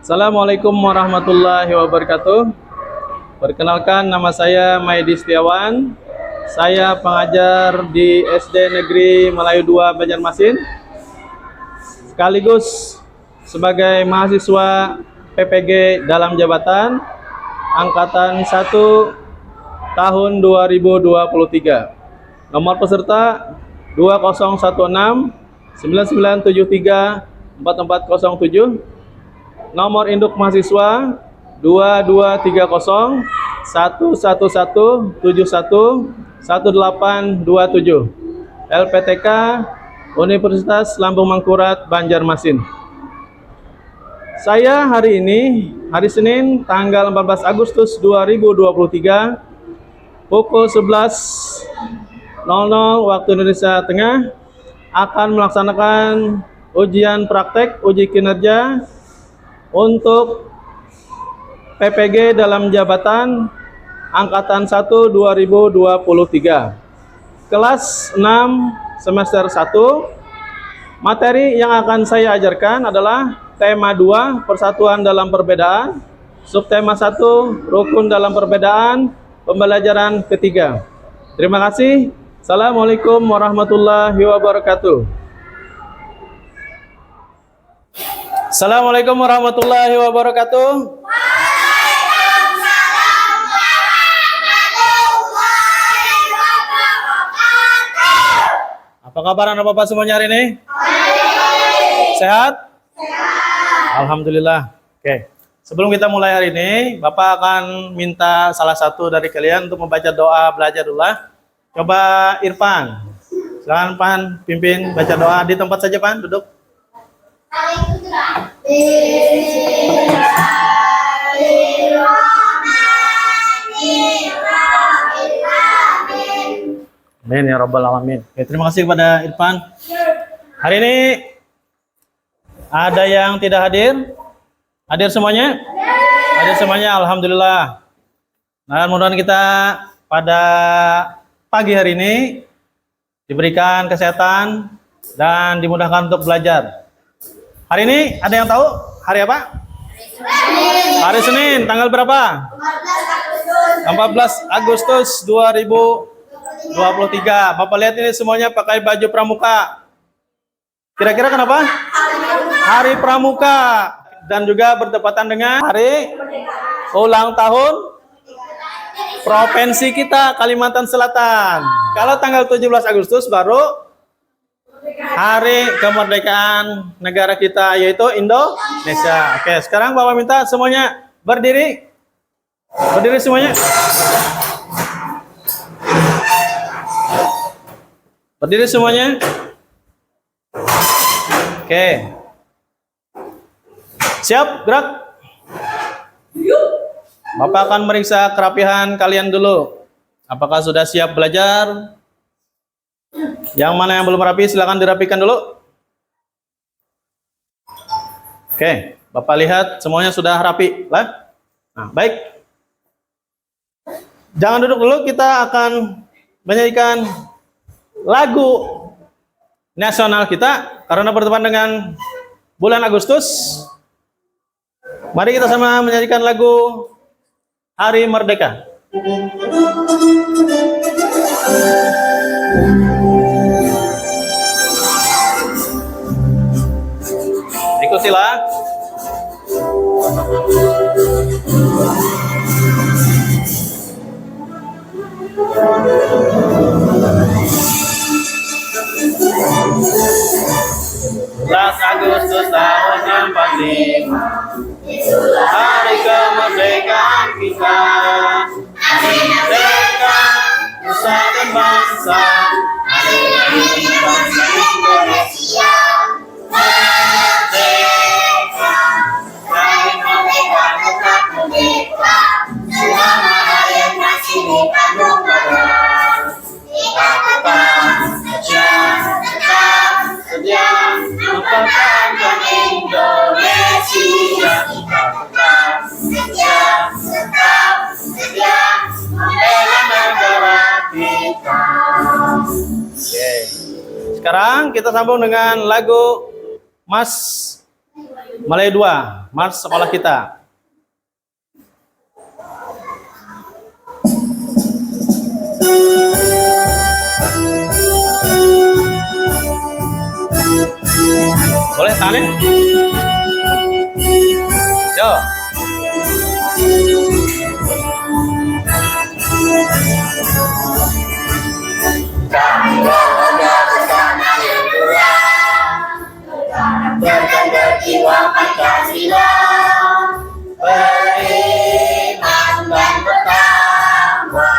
Assalamualaikum warahmatullahi wabarakatuh. Perkenalkan, nama saya Maidi Setiawan. Saya pengajar di SD Negeri Melayu 2 Banjarmasin, sekaligus sebagai mahasiswa PPG dalam jabatan Angkatan 1 tahun 2023. Nomor peserta 2016 9973 4407. Nomor induk mahasiswa 2230 111 71 1827. LPTK Universitas Lambung Mangkurat Banjarmasin. Saya hari ini, hari Senin, tanggal 14 Agustus 2023, pukul 11.00 waktu Indonesia Tengah, akan melaksanakan ujian praktek uji kinerja untuk PPG dalam jabatan Angkatan 1 2023, kelas 6 semester 1. Materi yang akan saya ajarkan adalah tema 2, persatuan dalam perbedaan, subtema 1, rukun dalam perbedaan, pembelajaran ketiga. Terima kasih. Assalamualaikum warahmatullahi wabarakatuh. Assalamualaikum warahmatullahi wabarakatuh. Waalaikumsalam warahmatullahi wabarakatuh. Apa kabar anak bapak semuanya hari ini? Sehat? Sehat. Alhamdulillah. Oke. Sebelum kita mulai hari ini, Bapak akan minta salah satu dari kalian untuk membaca doa belajar dulu lah. Coba Irfan. Silakan Pan, pimpin baca doa di tempat saja Pan, duduk. Amin ya rabbal alamin. Oke, terima kasih kepada Irfan. Hari ini ada yang tidak hadir? Hadir semuanya? Hadir semuanya, alhamdulillah. Nah, mudah-mudahan kita pada pagi hari ini diberikan kesehatan dan dimudahkan untuk belajar. Hari ini ada yang tahu hari apa? Hari Senin, tanggal berapa? 14 Agustus 2023. Bapak lihat ini semuanya pakai baju pramuka. Kira-kira kenapa? Hari Pramuka, dan juga bertepatan dengan hari ulang tahun provinsi kita, Kalimantan Selatan. Kalau tanggal 17 Agustus baru hari kemerdekaan negara kita, yaitu Indonesia. Oke, sekarang Bapak minta semuanya berdiri. Berdiri semuanya. Berdiri semuanya. Oke. Siap, gerak. Bapak akan meriksa kerapihan kalian dulu. Apakah sudah siap belajar? Yang mana yang belum rapi silakan dirapikan dulu. Oke, Bapak lihat semuanya sudah rapi lah. Nah, baik. Jangan duduk dulu, kita akan menyanyikan lagu nasional kita karena bertepatan dengan bulan Agustus. Mari kita sama menyanyikan lagu Hari Merdeka. Ikutilah. Agustus tahun 45, hari kemerdekaan kita. Hari merdeka, nusa dan bangsa. Hari bangsa Indonesia. Merdeka, kami merdeka tetap merdeka. Selama hari masih di kandung badan. Kita tetap setia mempertahankan Indonesia. Kita tetap setia membela negara kita. Oke. Sekarang kita sambung dengan lagu Mas Malaya 2, Mars sekolah kita. Boleh tangan? Yo. Berjiwa Pancasila, beriman dan bertakwa,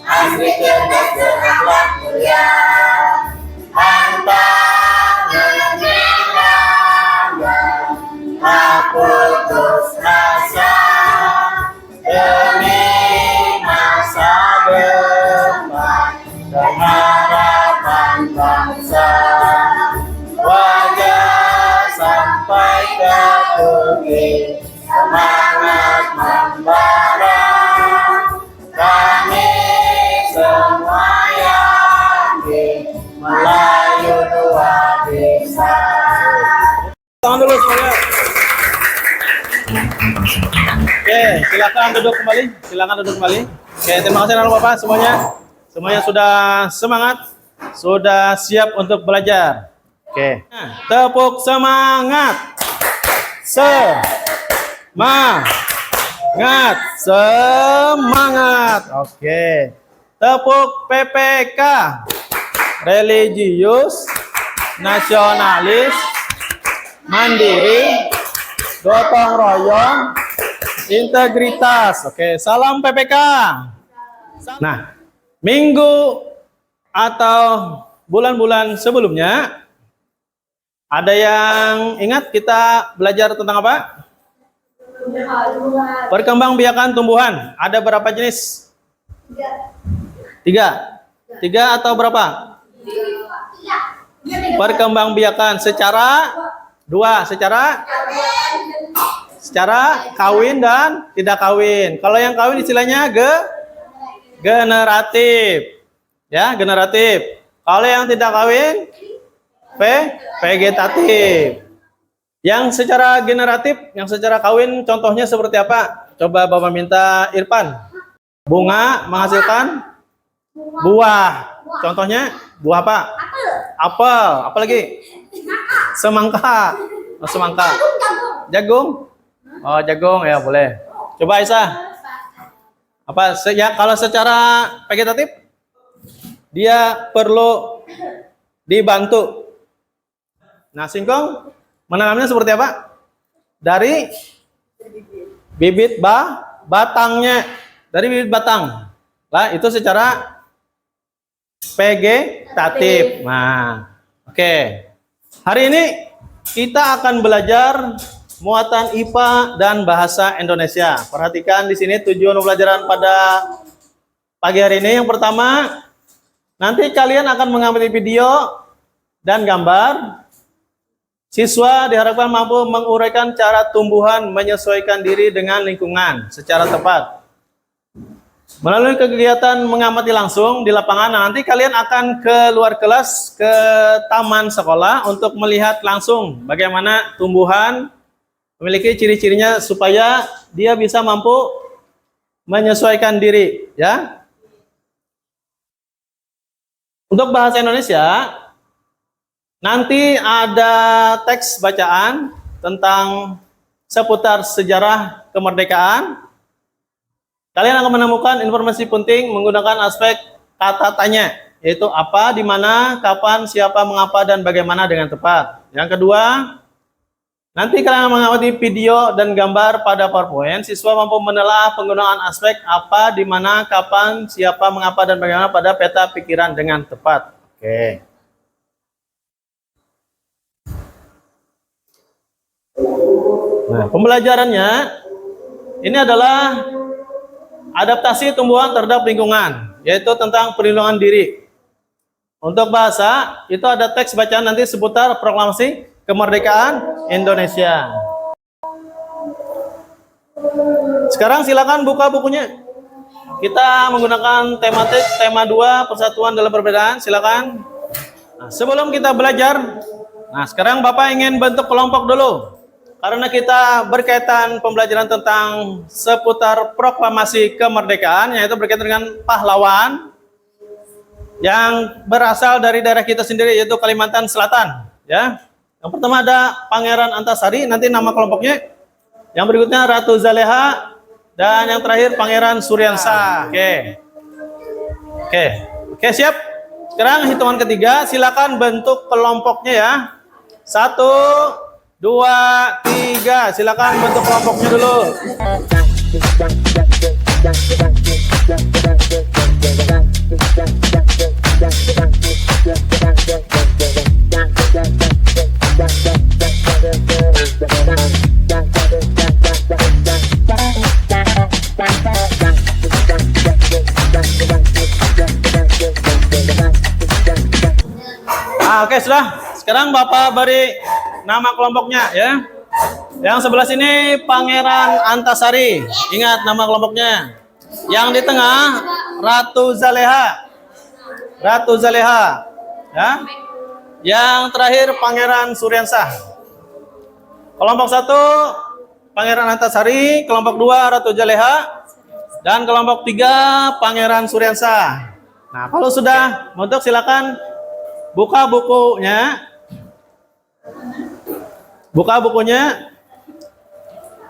asli cerdas berakhlak mulia, pantang menyerah, tak putus asa demi masa depan dan harapan bangsa. Wajah sampai ke bukit, semangat membara, kami semua yakin Melayu dua bisa. Tangan dulu semuanya. Oke, silakan duduk kembali. Silakan duduk kembali. Oke, terima kasih anak Bapak semuanya. Semuanya sudah semangat, sudah siap untuk belajar. Oke, tepuk semangat, semangat, semangat. Oke, tepuk PPK, religius, nasionalis, mandiri, gotong royong, integritas. Oke, salam PPK. Nah, minggu atau bulan-bulan sebelumnya, ada yang ingat kita belajar tentang apa? Perkembangbiakan tumbuhan. Ada berapa jenis? Tiga atau berapa? Perkembangbiakan secara dua, secara kawin dan tidak kawin. Kalau yang kawin istilahnya generatif. Ya, generatif. Kalau yang tidak kawin vegetatif. Yang secara generatif, yang secara kawin contohnya seperti apa? Coba Bapak minta Irfan. Bunga menghasilkan buah. Contohnya buah apa? Apel. Apa lagi? Semangka. Oh, semangka. Jagung. Oh, jagung ya boleh. Coba Aisyah. Apa ya kalau secara vegetatif dia perlu dibantu. Nah, singkong menanamnya seperti apa? Dari bibit batangnya. Dari bibit batang. Lah, itu secara vegetatif. Nah, oke. Hari ini kita akan belajar muatan IPA dan bahasa Indonesia. Perhatikan di sini tujuan pembelajaran pada pagi hari ini. Yang pertama, nanti kalian akan mengambil video dan gambar. Siswa diharapkan mampu menguraikan cara tumbuhan menyesuaikan diri dengan lingkungan secara tepat. Melalui kegiatan mengamati langsung di lapangan, nanti kalian akan ke luar kelas, ke taman sekolah untuk melihat langsung bagaimana tumbuhan memiliki ciri-cirinya supaya dia bisa mampu menyesuaikan diri, ya. Untuk bahasa Indonesia, nanti ada teks bacaan tentang seputar sejarah kemerdekaan. Kalian akan menemukan informasi penting menggunakan aspek kata tanya, yaitu apa, di mana, kapan, siapa, mengapa, dan bagaimana dengan tepat. Yang kedua, nanti kalian mengamati video dan gambar pada PowerPoint. Siswa mampu menelaah penggunaan aspek apa, di mana, kapan, siapa, mengapa, dan bagaimana pada peta pikiran dengan tepat. Oke. Nah, pembelajarannya ini adalah adaptasi tumbuhan terhadap lingkungan, yaitu tentang perlindungan diri. Untuk bahasa, itu ada teks bacaan nanti seputar proklamasi kemerdekaan Indonesia. Sekarang silakan buka bukunya. Kita menggunakan tematik tema 2 persatuan dalam perbedaan. Silakan. Nah, sebelum kita belajar, nah sekarang Bapak ingin bentuk kelompok dulu. karena kita berkaitan pembelajaran tentang seputar proklamasi kemerdekaan, yaitu berkaitan dengan pahlawan yang berasal dari daerah kita sendiri, yaitu Kalimantan Selatan. Ya, yang pertama ada Pangeran Antasari, nanti nama kelompoknya. Yang berikutnya Ratu Zaleha, dan yang terakhir Pangeran Suryansa. Oke, siap. Sekarang hitungan ketiga, silakan bentuk kelompoknya ya. 1, 2, 3. Silakan bentuk kelompoknya dulu. Oke, sudah. Sekarang Bapak beri nama kelompoknya ya. Yang sebelah sini Pangeran Antasari. Ingat nama kelompoknya. Yang di tengah Ratu Zaleha. Ratu Zaleha. Ya. Yang terakhir Pangeran Suryansa. Kelompok 1 Pangeran Antasari, kelompok 2 Ratu Zaleha, dan kelompok 3 Pangeran Suryansa. Nah, kalau sudah bentuk silakan buka bukunya. Buka bukunya.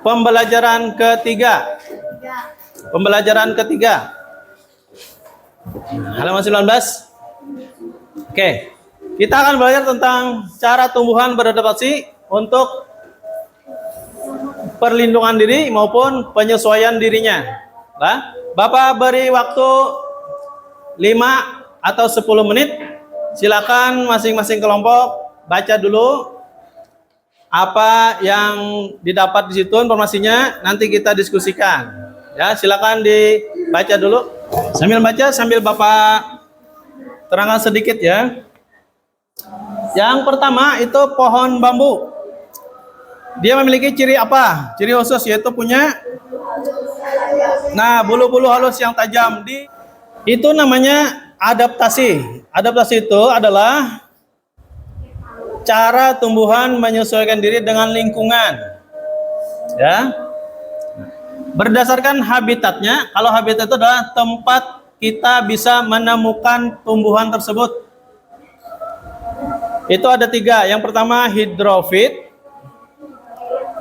Pembelajaran ketiga. Pembelajaran ketiga. Halaman 19. Oke. Kita akan belajar tentang cara tumbuhan beradaptasi untuk perlindungan diri maupun penyesuaian dirinya. Nah, Bapak beri waktu 5 atau 10 menit. Silakan masing-masing kelompok baca dulu apa yang didapat di situ informasinya, nanti kita diskusikan. Ya, silakan dibaca dulu. Sambil baca sambil Bapak terangkan sedikit ya. Yang pertama itu pohon bambu. Dia memiliki ciri apa? Ciri khusus, yaitu punya bulu-bulu halus yang tajam. Itu namanya adaptasi. Adaptasi itu adalah cara tumbuhan menyesuaikan diri dengan lingkungan. Ya. Berdasarkan habitatnya, kalau habitat itu adalah tempat kita bisa menemukan tumbuhan tersebut. Itu ada 3. Yang pertama hidrofit.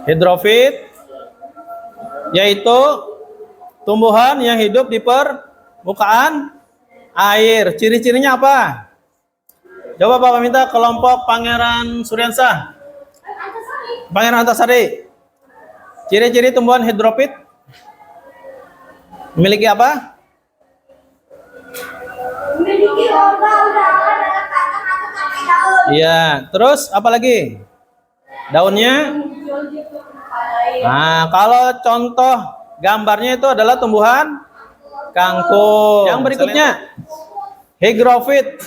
Hidrofit yaitu tumbuhan yang hidup di permukaan air. Ciri-cirinya apa? Coba Bapak minta kelompok Pangeran Suryansa. Pangeran Antasari. Ciri-ciri tumbuhan hidrofit memiliki apa? Memiliki daun-daun. Iya, terus apa lagi? Daunnya? Nah, kalau contoh gambarnya itu adalah tumbuhan kangkung. Yang berikutnya hygrofit.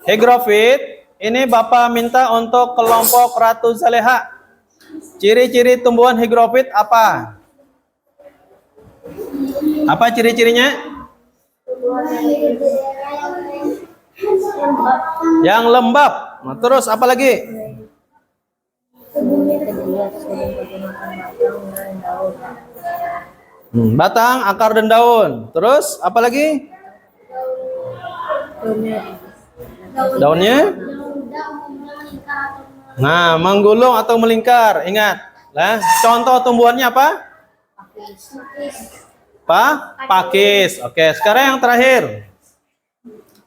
Hygrofit ini Bapak minta untuk kelompok Ratu Zaleha. Ciri-ciri tumbuhan hygrofit apa? Apa ciri-cirinya? Yang lembab. Nah, terus apa lagi? Batang, akar, dan daun. Terus apa lagi? Daunnya? Nah, menggulung atau melingkar. Ingat, contoh tumbuhannya apa? Pakis. Oke, sekarang yang terakhir.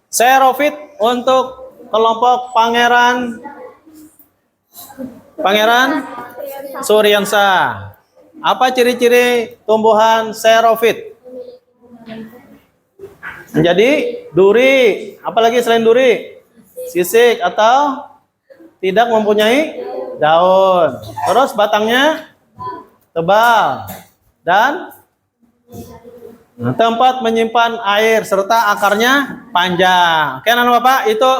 Xerophyt untuk kelompok Pangeran Suryansa. Apa ciri-ciri tumbuhan xerophyt? Menjadi duri. Apalagi selain duri? Sisik atau tidak mempunyai daun. Terus batangnya tebal dan tempat menyimpan air serta akarnya panjang. Oke, anak Bapak, itu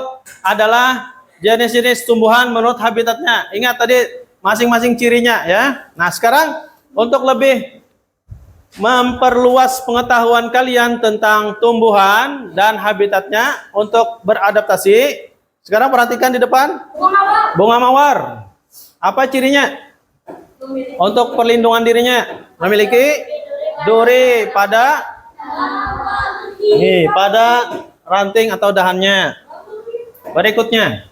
adalah jenis-jenis tumbuhan menurut habitatnya. Ingat tadi masing-masing cirinya ya. Nah, sekarang untuk lebih memperluas pengetahuan kalian tentang tumbuhan dan habitatnya untuk beradaptasi, sekarang perhatikan di depan. Bunga mawar. Apa cirinya? Untuk perlindungan dirinya memiliki duri pada ranting atau dahannya. Berikutnya,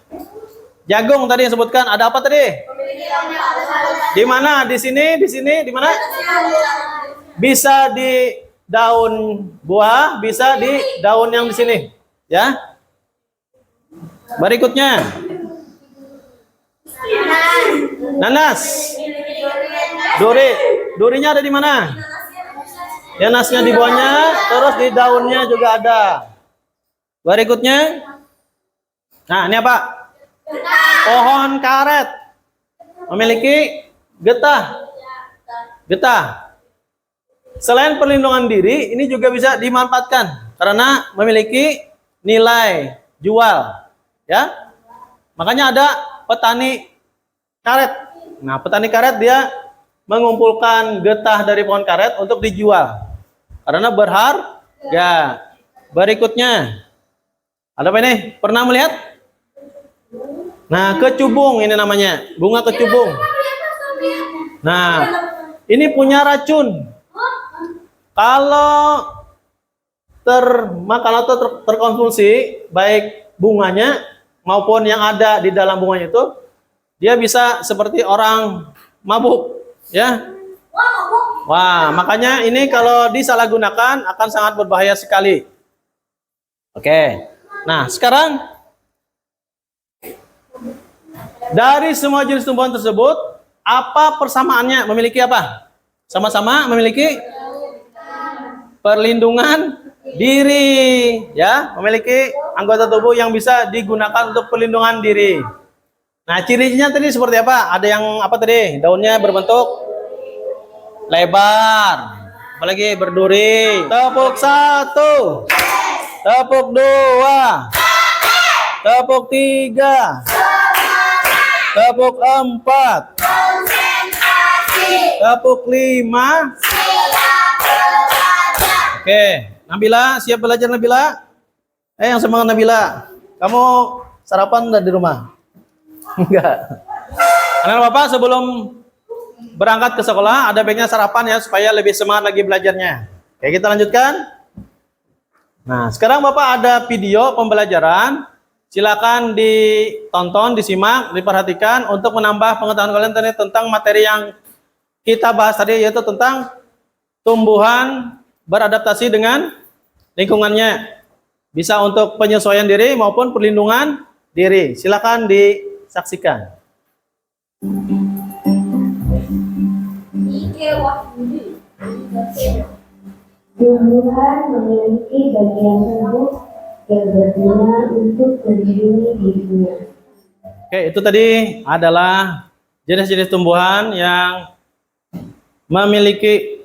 jagung tadi yang sebutkan ada apa tadi? Di mana? Di sini, di mana? Bisa di daun buah, bisa di daun yang di sini, ya. Berikutnya, nanas. Durinya ada di mana? Ya, nasnya di bawahnya, terus di daunnya juga ada. Berikutnya, nah ini apa? Pohon karet memiliki getah. Selain perlindungan diri, ini juga bisa dimanfaatkan karena memiliki nilai jual, ya. Makanya ada petani karet. Nah, petani karet dia mengumpulkan getah dari pohon karet untuk dijual karena berharga. Berikutnya, ada apa ini? Pernah melihat? Nah, kecubung ini namanya, bunga kecubung. Nah, ini punya racun. Kalau terkonsumsi baik bunganya maupun yang ada di dalam bunganya itu, dia bisa seperti orang mabuk, ya. Wah, makanya ini kalau disalahgunakan akan sangat berbahaya sekali. Oke. Nah, sekarang dari semua jenis tumbuhan tersebut, apa persamaannya? Memiliki apa? Sama-sama memiliki perlindungan diri, ya, memiliki anggota tubuh yang bisa digunakan untuk perlindungan diri. Nah, cirinya tadi seperti apa? Ada yang apa tadi? Daunnya berbentuk lebar, apalagi berduri. Tepuk 1, tepuk 2, tepuk 3, tepuk 4, tepuk 5. Oke, Nabila, siap belajar Nabila? Yang semangat Nabila. Kamu sarapan udah di rumah? Enggak. Karena Bapak sebelum berangkat ke sekolah ada baiknya sarapan ya supaya lebih semangat lagi belajarnya. Oke, kita lanjutkan. Nah, sekarang Bapak ada video pembelajaran. Silakan ditonton, disimak, diperhatikan untuk menambah pengetahuan kalian tentang materi yang kita bahas tadi, yaitu tentang tumbuhan beradaptasi dengan lingkungannya. Bisa untuk penyesuaian diri maupun perlindungan diri. Silakan disaksikan. Tumbuhan memiliki bagian tubuh yang berguna untuk melindungi dirinya. Oke, itu tadi adalah jenis-jenis tumbuhan yang memiliki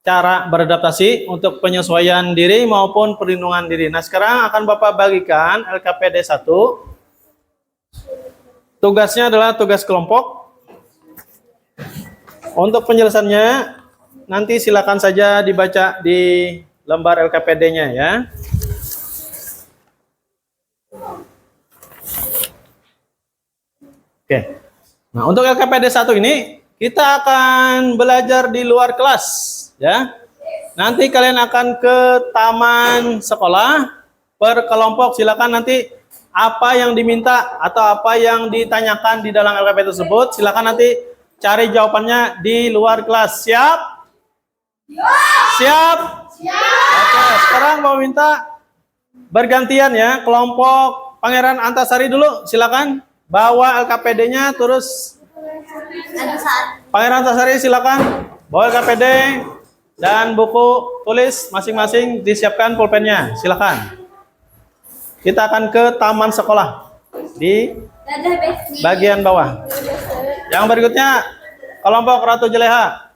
cara beradaptasi untuk penyesuaian diri maupun perlindungan diri. Nah, sekarang akan Bapak bagikan LKPD 1. Tugasnya adalah tugas kelompok. Untuk penjelasannya nanti silakan saja dibaca di lembar LKPD-nya ya. Oke. Nah, untuk LKPD 1 ini kita akan belajar di luar kelas ya. Nanti kalian akan ke taman sekolah per kelompok. Silakan nanti apa yang diminta atau apa yang ditanyakan di dalam LKPD tersebut, silakan nanti cari jawabannya di luar kelas. Siap? Siap? Oke, sekarang mau minta bergantian ya. Kelompok Pangeran Antasari dulu, silakan bawa LKPD-nya, terus Pangeran Antasari silakan bawa LKPD dan buku tulis masing-masing, disiapkan pulpennya. Silakan. Kita akan ke taman sekolah di bagian bawah. Yang berikutnya kelompok Ratu Jeleha.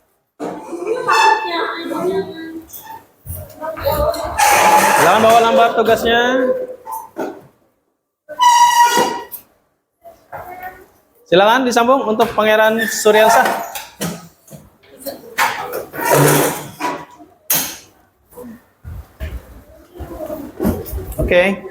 Silakan bawa lembar tugasnya. Silakan disambung untuk Pangeran Suryansa. Oke.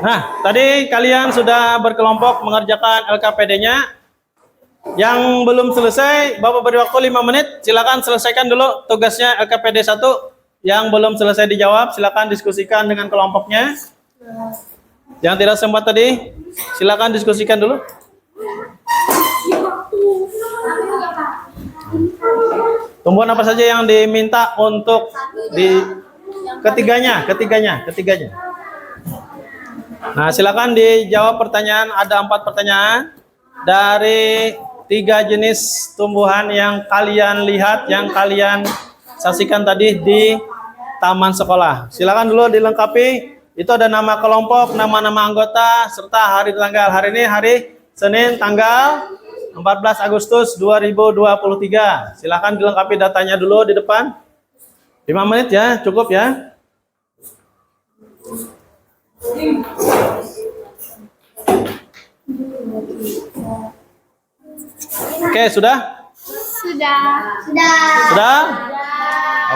Nah, tadi kalian sudah berkelompok mengerjakan LKPD-nya. Yang belum selesai, Bapak beri waktu 5 menit. Silakan selesaikan dulu tugasnya LKPD 1. Yang belum selesai dijawab, silakan diskusikan dengan kelompoknya. Yang tidak sempat tadi, silakan diskusikan dulu. Tumbuhan apa saja yang diminta untuk di ketiganya. Nah, silakan dijawab pertanyaan. Ada 4 pertanyaan dari 3 jenis tumbuhan yang kalian lihat, yang kalian saksikan tadi di taman sekolah. Silakan dulu dilengkapi. Itu ada nama kelompok, nama-nama anggota, serta hari tanggal. Hari ini hari Senin tanggal 14 Agustus 2023. Silakan dilengkapi datanya dulu di depan. 5 menit ya, cukup ya. Oke, sudah? Sudah?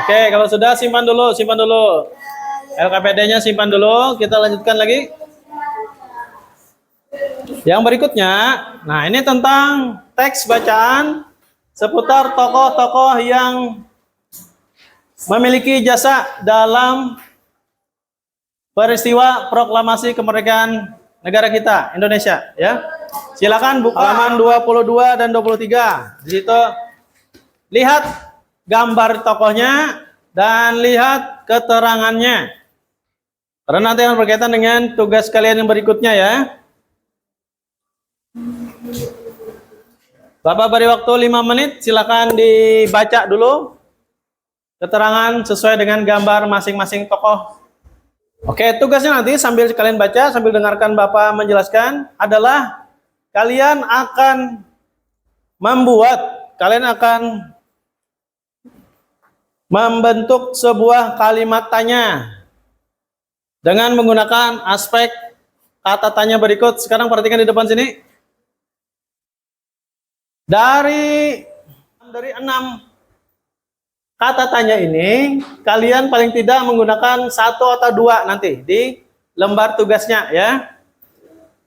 Oke, kalau sudah simpan dulu. LKPD-nya simpan dulu, kita lanjutkan lagi. Yang berikutnya, nah ini tentang teks bacaan seputar tokoh-tokoh yang memiliki jasa dalam peristiwa proklamasi kemerdekaan negara kita, Indonesia, ya. Silakan buka halaman 22 dan 23. Di situ lihat gambar tokohnya dan lihat keterangannya. Karena nanti yang berkaitan dengan tugas kalian yang berikutnya ya. Bapak beri waktu 5 menit, silakan dibaca dulu keterangan sesuai dengan gambar masing-masing tokoh. Oke, tugasnya nanti sambil kalian baca, sambil dengarkan Bapak menjelaskan adalah kalian akan membentuk sebuah kalimat tanya dengan menggunakan aspek kata tanya berikut. Sekarang perhatikan di depan sini. Dari 6 kata tanya ini, kalian paling tidak menggunakan 1 atau 2 nanti di lembar tugasnya ya.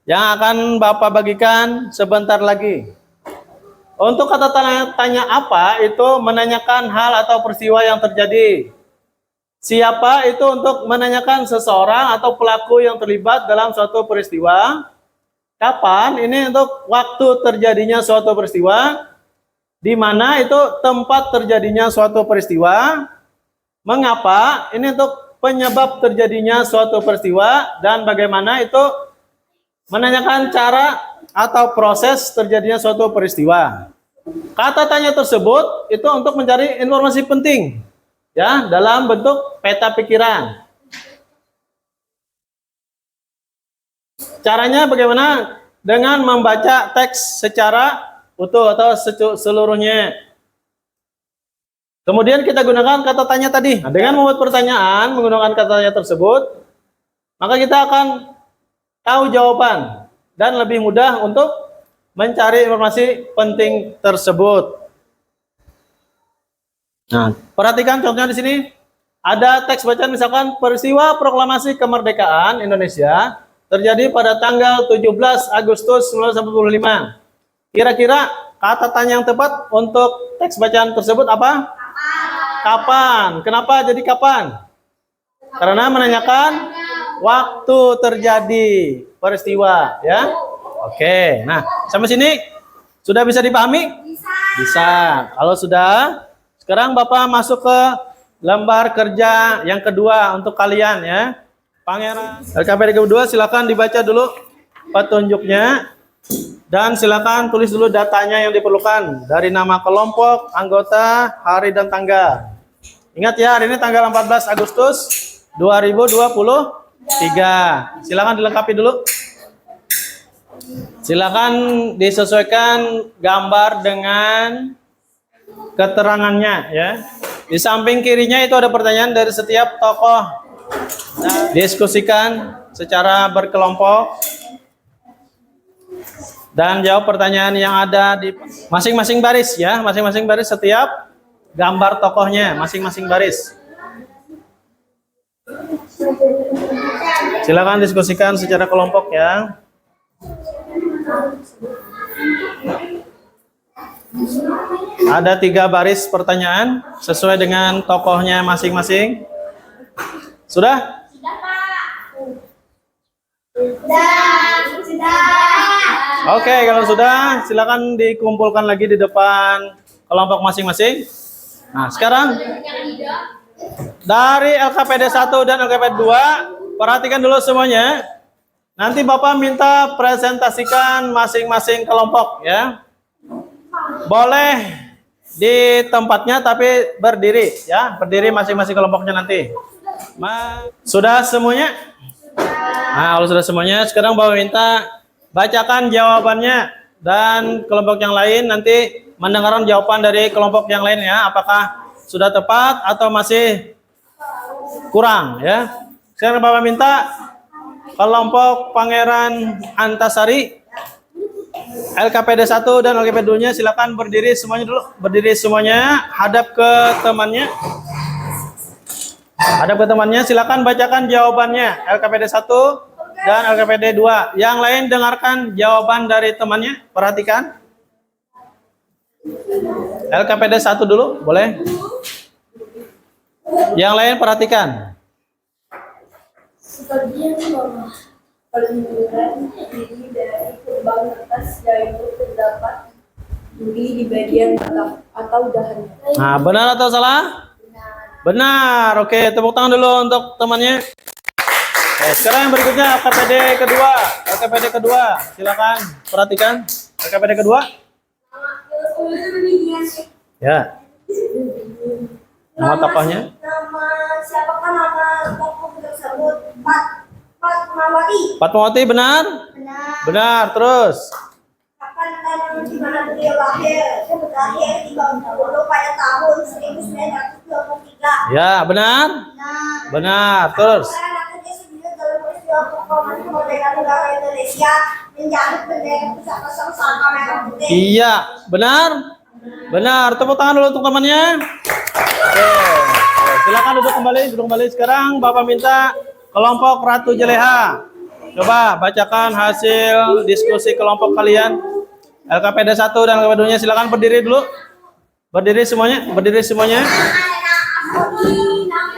Yang akan Bapak bagikan sebentar lagi. Untuk kata tanya apa, itu menanyakan hal atau peristiwa yang terjadi. Siapa itu untuk menanyakan seseorang atau pelaku yang terlibat dalam suatu peristiwa. Kapan? Ini untuk waktu terjadinya suatu peristiwa. Di mana itu tempat terjadinya suatu peristiwa. Mengapa? Ini untuk penyebab terjadinya suatu peristiwa. Dan bagaimana itu menanyakan cara atau proses terjadinya suatu peristiwa. Kata tanya tersebut itu untuk mencari informasi penting. Ya, dalam bentuk peta pikiran. Caranya bagaimana? Dengan membaca teks secara utuh atau seluruhnya. Kemudian kita gunakan kata tanya tadi. Nah, dengan membuat pertanyaan menggunakan kata tanya tersebut, maka kita akan tahu jawaban dan lebih mudah untuk mencari informasi penting tersebut. Nah, perhatikan contohnya di sini. Ada teks bacaan misalkan peristiwa proklamasi kemerdekaan Indonesia terjadi pada tanggal 17 Agustus 1945. Kira-kira kata tanya yang tepat untuk teks bacaan tersebut apa? Kapan? Kenapa jadi kapan? Karena menanyakan waktu terjadi peristiwa, ya. Oke. Nah, sampai sini sudah bisa dipahami? Bisa. Kalau sudah, sekarang Bapak masuk ke lembar kerja yang kedua untuk kalian ya. Pangeran LKPD kedua, silakan dibaca dulu petunjuknya dan silakan tulis dulu datanya yang diperlukan dari nama kelompok, anggota, hari dan tanggal. Ingat ya, hari ini tanggal 14 Agustus 2023. Silakan dilengkapi dulu. Silakan disesuaikan gambar dengan keterangannya ya. Di samping kirinya itu ada pertanyaan dari setiap tokoh. Nah, diskusikan secara berkelompok. Dan jawab pertanyaan yang ada di masing-masing baris ya, masing-masing baris setiap gambar tokohnya, masing-masing baris. Silakan diskusikan secara kelompok ya. Ada 3 baris pertanyaan sesuai dengan tokohnya masing-masing. Sudah? Oke, kalau sudah, silakan dikumpulkan lagi di depan kelompok masing-masing. Nah, sekarang dari LKPD 1 dan LKPD 2, perhatikan dulu semuanya. Nanti Bapak minta presentasikan masing-masing kelompok ya. Boleh di tempatnya tapi berdiri ya, berdiri masing-masing kelompoknya nanti. Sudah semuanya? Nah, kalau sudah semuanya, sekarang Bapak minta bacakan jawabannya dan kelompok yang lain nanti mendengarkan jawaban dari kelompok yang lain ya, apakah sudah tepat atau masih kurang ya. Sekarang Bapak minta kelompok Pangeran Antasari LKPD 1 dan LKPD 2-nya silakan berdiri semuanya dulu. Berdiri semuanya, hadap ke temannya. Hadap ke temannya, silakan bacakan jawabannya LKPD 1 dan LKPD 2. Yang lain dengarkan jawaban dari temannya, perhatikan. LKPD 1 dulu, boleh? Yang lain perhatikan. Seperti yang bawah, perlindungan diri dari kembang atas yaitu terdapat duri di bagian atau dahannya. Nah, benar atau salah? Benar. Oke, tepuk tangan dulu untuk temannya. Sekarang yang berikutnya LKPD kedua. LKPD kedua, silakan perhatikan. LKPD kedua. Ya. Nama tokohnya? Nama siapakah nama tokoh tersebut? Fatmawati. Fatmawati benar? Benar. Terus? Kapan dan di mana beliau lahir? Lahir di Bengkulu pada tahun 1923. Ya, benar? Benar. Terus? Indonesia menjadi bendera pusaka sama merah putih. Iya, benar? Benar. Tepuk tangan dulu untuk temannya. Oke. Silakan duduk kembali, Sekarang Bapak minta kelompok Ratu Jeleha. Coba bacakan hasil diskusi kelompok kalian. LKPD 1 dan LKPD 2-nya silakan berdiri dulu. Berdiri semuanya.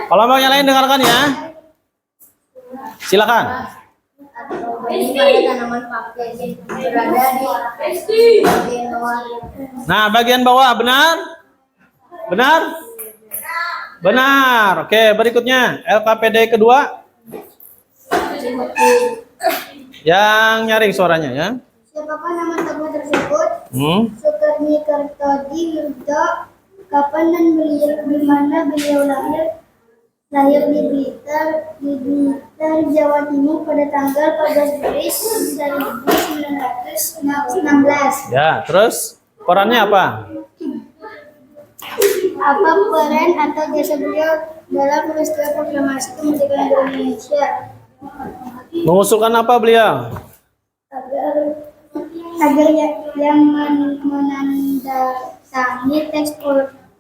Kelompok yang lain dengarkan ya. Silakan. Nah, bagian bawah benar? Benar? Benar. Oke, berikutnya LKPD kedua. Yang nyaring suaranya ya. Siapakah nama tokoh tersebut? Sukarni Kartodi Wirjo. Kapan dan di mana beliau lahir? Lahir di Blitar, Jawa Timur pada tanggal 14 Juli 1916. Ya, terus perannya apa? Apa peran atau jasa beliau dalam peristiwa proklamasi kemerdekaan Indonesia? Mengusulkan apa beliau? Agar yang menandatangani teks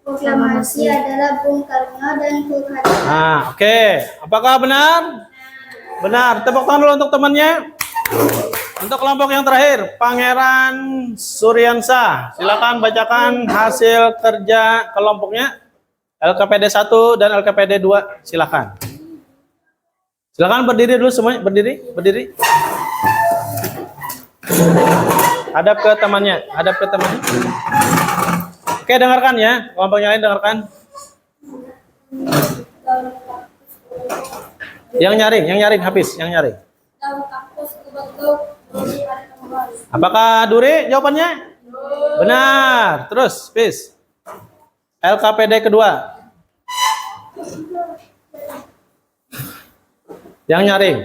proklamasi adalah Bung Karno dan Bung Hatta. Nah, oke. Apakah benar? Benar. Tepuk tangan dulu untuk temannya. Untuk kelompok yang terakhir, Pangeran Suryansa. Silakan bacakan hasil kerja kelompoknya. LKPD 1 dan LKPD 2. Silakan. Silakan berdiri dulu semuanya. Berdiri. Hadap ke temannya. Oke, dengarkan ya. Kelompok yang lain dengarkan. Yang nyaring, habis. Yang nyaring. Apakah duri jawabannya? Benar. Terus, Pis. LKPD kedua. Yang nyaring.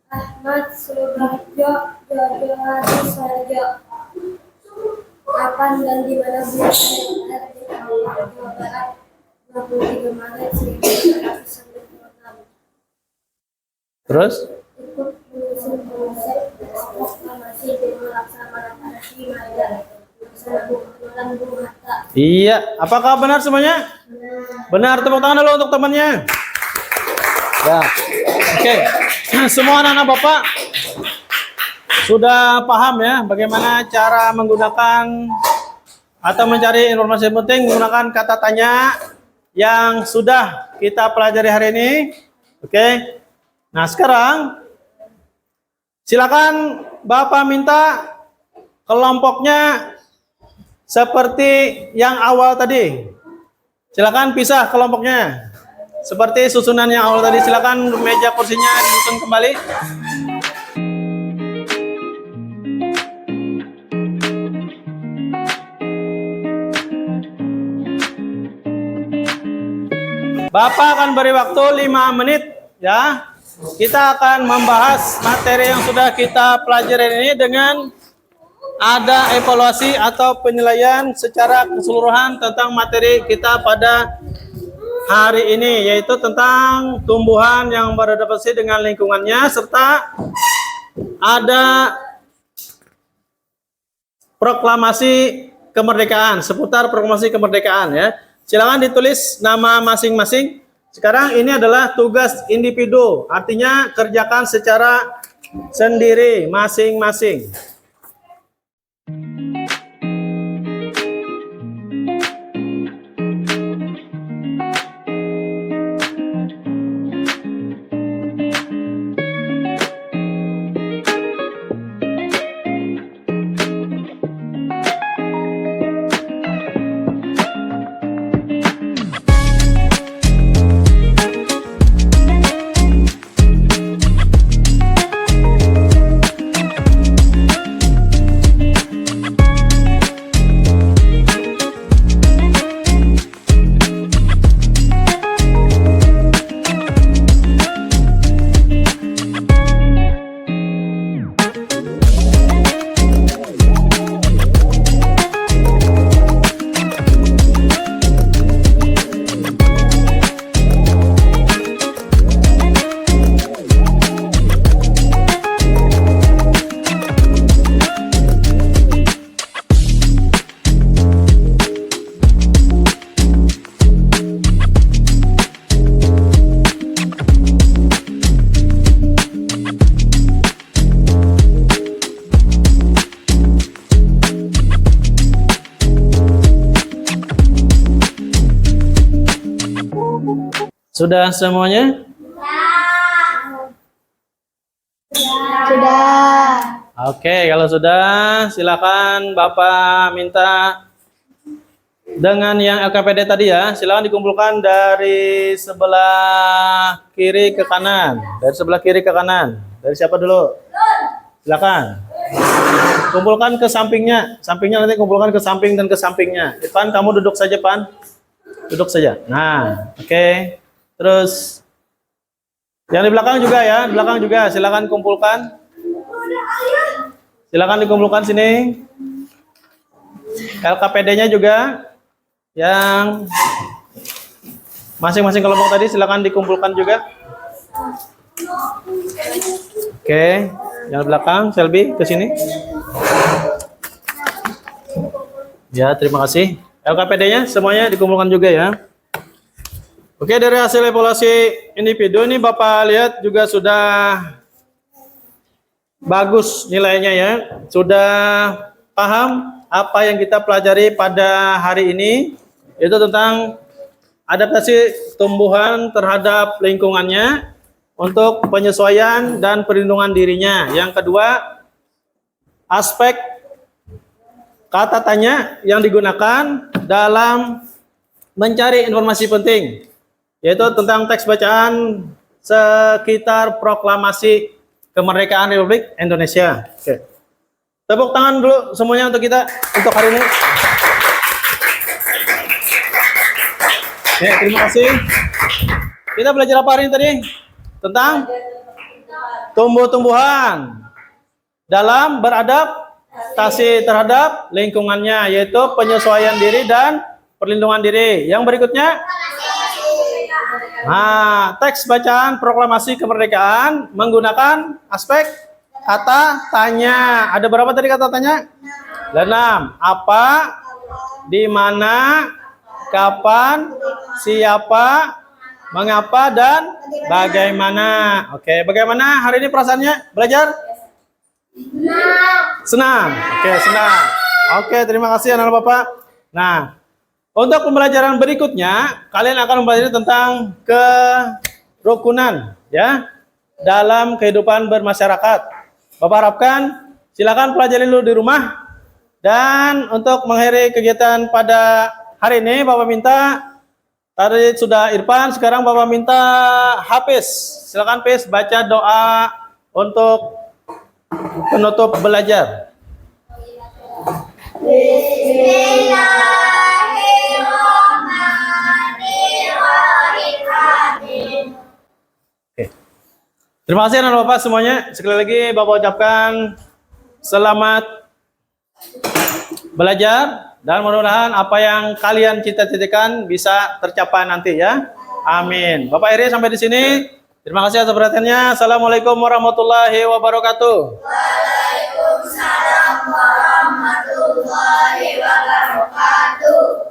Ahmad Subarjo Jojo Sarjo. Kapan dan di mana beliau lahir di Jawa Barat 23 Maret 1996. Terus? Ikut menyusun konsep teks proklamasi Iya, apakah benar semuanya? Benar, tepuk tangan dulu untuk temannya. Ya, oke. Semua anak-anak Bapak sudah paham ya bagaimana cara menggunakan atau mencari informasi penting menggunakan kata tanya yang sudah kita pelajari hari ini. Oke. Nah, sekarang silakan Bapak minta kelompoknya seperti yang awal tadi. Silakan pisah kelompoknya. Seperti susunan yang awal tadi. Silakan meja kursinya disusun kembali. Bapak akan beri waktu 5 menit ya. Kita akan membahas materi yang sudah kita pelajari ini dengan ada evaluasi atau penilaian secara keseluruhan tentang materi kita pada hari ini, yaitu tentang tumbuhan yang beradaptasi dengan lingkungannya, serta ada proklamasi kemerdekaan, seputar proklamasi kemerdekaan ya. Silakan ditulis nama masing-masing. Sekarang ini adalah tugas individu, artinya kerjakan secara sendiri masing-masing. Sudah semuanya? Sudah. Oke, kalau sudah silakan Bapak minta dengan yang LKPD tadi ya, silakan dikumpulkan dari sebelah kiri ke kanan. Dari sebelah kiri ke kanan. Dari siapa dulu? Silakan. Kumpulkan ke sampingnya. Sampingnya nanti kumpulkan ke samping dan ke sampingnya. Pan, kamu duduk saja, Pan. Duduk saja. Nah, oke. Terus yang di belakang juga ya, di belakang juga silakan kumpulkan. Silakan dikumpulkan sini. LKPD-nya juga yang masing-masing kelompok tadi silakan dikumpulkan juga. Oke, yang di belakang Selby ke sini. Ya, terima kasih. LKPD-nya semuanya dikumpulkan juga ya. Oke, dari hasil evaluasi individu ini Bapak lihat juga sudah bagus nilainya ya. Sudah paham apa yang kita pelajari pada hari ini, itu tentang adaptasi tumbuhan terhadap lingkungannya untuk penyesuaian dan perlindungan dirinya. Yang kedua, aspek kata tanya yang digunakan dalam mencari informasi penting, yaitu tentang teks bacaan sekitar proklamasi kemerdekaan Republik Indonesia. Oke. Tepuk tangan dulu semuanya untuk kita untuk hari ini. Ya, terima kasih. Kita belajar apa hari ini tadi? Tentang tumbuh-tumbuhan dalam beradaptasi terhadap lingkungannya, yaitu penyesuaian diri dan perlindungan diri. Yang berikutnya, nah, teks bacaan proklamasi kemerdekaan menggunakan aspek kata tanya. Ada berapa tadi kata tanya? 6. Apa, di mana, kapan, siapa, mengapa, dan bagaimana. Oke, bagaimana hari ini perasaannya belajar? Senang. Oke, senang. Oke, terima kasih anak-anak Bapak. Nah, untuk pembelajaran berikutnya, kalian akan mempelajari tentang kerukunan ya dalam kehidupan bermasyarakat. Bapak harapkan silakan pelajari dulu di rumah. Dan untuk mengakhiri kegiatan pada hari ini, Bapak minta tadi sudah Irfan, sekarang Bapak minta Hafiz. Silakan Hafiz baca doa untuk penutup belajar. Bismillahirrahmanirrahim. Oke. Terima kasih anak Bapak semuanya. Sekali lagi Bapak ucapkan selamat belajar dan mudah-mudahan apa yang kalian cita-citakan bisa tercapai nanti ya. Amin. Bapak Iri sampai di sini. Terima kasih atas perhatiannya. Assalamualaikum warahmatullahi wabarakatuh. Waalaikumsalam warahmatullahi wabarakatuh.